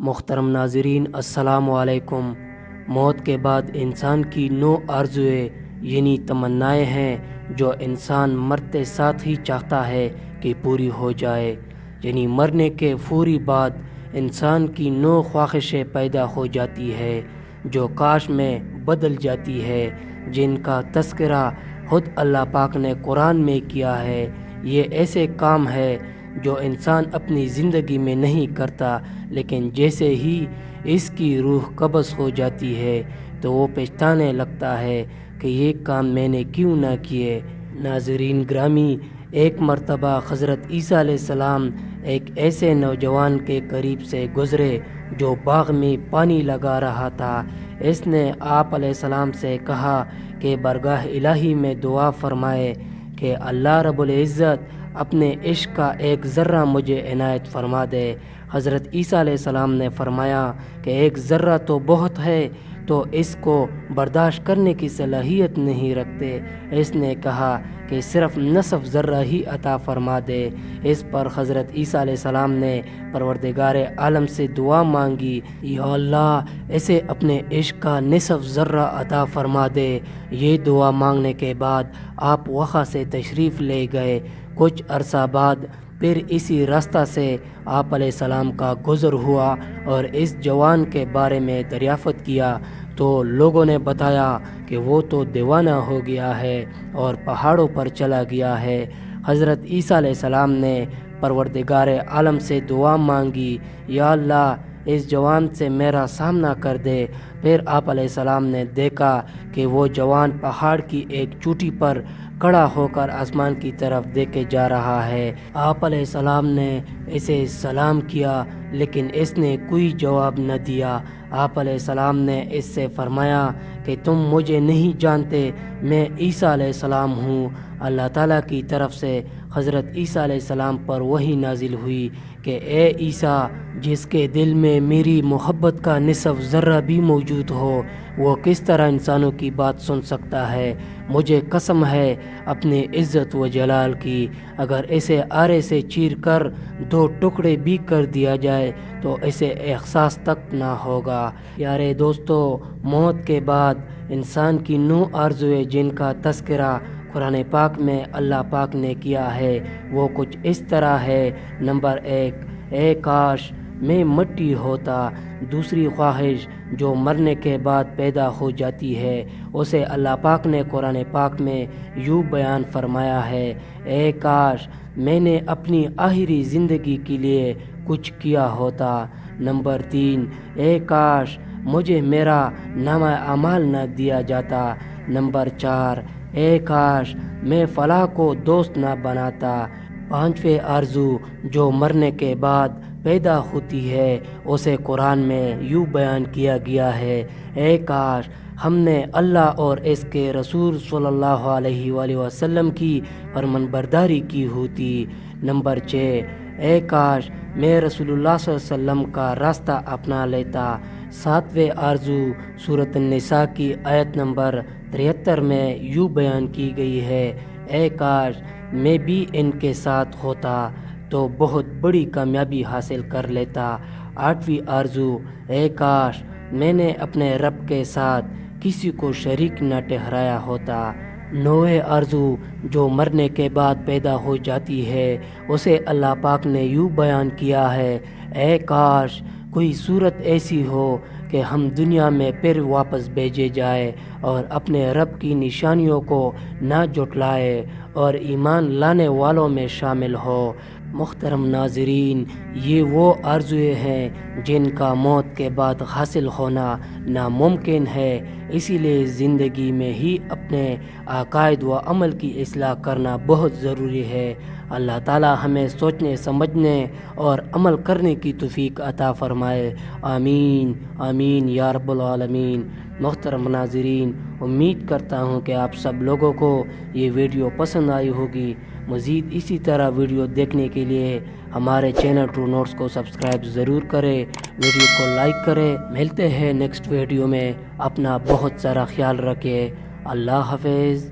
محترم ناظرین، السلام علیکم۔ موت کے بعد انسان کی 9 آرزوئیں یعنی تمنائیں ہیں جو انسان مرتے ساتھ ہی چاہتا ہے کہ پوری ہو جائے۔ یعنی مرنے کے فوری بعد انسان کی 9 خواہشیں پیدا ہو جاتی ہے جو کاش میں بدل جاتی ہے، جن کا تذکرہ خود اللہ پاک نے قرآن میں کیا ہے۔ یہ ایسے کام ہے جو انسان اپنی زندگی میں نہیں کرتا، لیکن جیسے ہی اس کی روح قبض ہو جاتی ہے تو وہ پچھتانے لگتا ہے کہ یہ کام میں نے کیوں نہ کیے۔ ناظرین گرامی، ایک مرتبہ حضرت عیسیٰ علیہ السلام ایک ایسے نوجوان کے قریب سے گزرے جو باغ میں پانی لگا رہا تھا۔ اس نے آپ علیہ السلام سے کہا کہ بارگاہ الہی میں دعا فرمائے کہ اللہ رب العزت اپنے عشق کا ایک ذرہ مجھے عنایت فرما دے۔ حضرت عیسیٰ علیہ السلام نے فرمایا کہ ایک ذرہ تو بہت ہے، تو اس کو برداشت کرنے کی صلاحیت نہیں رکھتے۔ اس نے کہا کہ صرف نصف ذرہ ہی عطا فرما دے۔ اس پر حضرت عیسیٰ علیہ السلام نے پروردگار عالم سے دعا مانگی، یا اللہ اسے اپنے عشق کا نصف ذرہ عطا فرما دے۔ یہ دعا مانگنے کے بعد آپ وہاں سے تشریف لے گئے۔ کچھ عرصہ بعد پھر اسی راستہ سے آپ علیہ السلام کا گزر ہوا اور اس جوان کے بارے میں دریافت کیا تو لوگوں نے بتایا کہ وہ تو دیوانہ ہو گیا ہے اور پہاڑوں پر چلا گیا ہے۔ حضرت عیسیٰ علیہ السلام نے پروردگار عالم سے دعا مانگی، یا اللہ اس جوان سے میرا سامنا کر دے۔ پھر آپ علیہ السلام نے دیکھا کہ وہ جوان پہاڑ کی ایک چوٹی پر کھڑا ہو کر آسمان کی طرف دیکھے جا رہا ہے۔ آپ علیہ السلام نے اسے سلام کیا لیکن اس نے کوئی جواب نہ دیا۔ آپ علیہ السلام نے اس سے فرمایا کہ تم مجھے نہیں جانتے، میں عیسیٰ علیہ السلام ہوں۔ اللہ تعالیٰ کی طرف سے حضرت عیسیٰ علیہ السلام پر وحی نازل ہوئی کہ اے عیسیٰ، جس کے دل میں میری محبت کا نصف ذرہ بھی موجود ہو، وہ کس طرح انسانوں کی بات سن سکتا ہے؟ مجھے قسم ہے اپنے عزت و جلال کی، اگر اسے آرے سے چیر کر 2 ٹکڑے بھی کر دیا جائے تو اسے احساس تک نہ ہوگا۔ پیارے دوستو، موت کے بعد انسان کی 9 آرزوئیں جن کا تذکرہ قرآن پاک میں اللہ پاک نے کیا ہے وہ کچھ اس طرح ہے۔ نمبر 1، اے کاش میں مٹی ہوتا۔ دوسری خواہش جو مرنے کے بعد پیدا ہو جاتی ہے اسے اللہ پاک نے قرآن پاک میں یوں بیان فرمایا ہے، اے کاش میں نے اپنی آخری زندگی کے لیے کچھ کیا ہوتا۔ نمبر 3، اے کاش مجھے میرا نامہ اعمال نہ دیا جاتا۔ نمبر 4، اے کاش میں فلاں کو دوست نہ بناتا۔ 5ویں آرزو جو مرنے کے بعد پیدا ہوتی ہے اسے قرآن میں یوں بیان کیا گیا ہے، اے کاش ہم نے اللہ اور اس کے رسول صلی اللہ علیہ وآلہ وسلم کی فرمانبرداری کی ہوتی۔ نمبر 6، اے کاش میں رسول اللہ صلی اللہ علیہ وسلم کا راستہ اپنا لیتا۔ 7ویں آرزو سورۃ النساء کی آیت نمبر 73 میں یوں بیان کی گئی ہے، اے کاش میں بھی ان کے ساتھ ہوتا تو بہت بڑی کامیابی حاصل کر لیتا۔ 8ویں آرزو، اے کاش میں نے اپنے رب کے ساتھ کسی کو شریک نہ ٹھہرایا ہوتا۔ 9ویں آرزو جو مرنے کے بعد پیدا ہو جاتی ہے اسے اللہ پاک نے یوں بیان کیا ہے، اے کاش کوئی صورت ایسی ہو کہ ہم دنیا میں پھر واپس بھیجے جائے اور اپنے رب کی نشانیوں کو نہ جھٹلائے اور ایمان لانے والوں میں شامل ہو۔ محترم ناظرین، یہ وہ آرزوئیں ہیں جن کا موت کے بعد حاصل ہونا ناممکن ہے، اسی لیے زندگی میں ہی اپنے عقائد و عمل کی اصلاح کرنا بہت ضروری ہے۔ اللہ تعالی ہمیں سوچنے سمجھنے اور عمل کرنے کی توفیق عطا فرمائے، آمین آمین یا رب العالمین۔ محترم ناظرین، امید کرتا ہوں کہ آپ سب لوگوں کو یہ ویڈیو پسند آئی ہوگی۔ مزید اسی طرح ویڈیو دیکھنے کے لیے ہمارے چینل ٹرو نوٹس کو سبسکرائب ضرور کریں، ویڈیو کو لائک کریں۔ ملتے ہیں نیکسٹ ویڈیو میں، اپنا بہت سارا خیال رکھیں، اللہ حافظ۔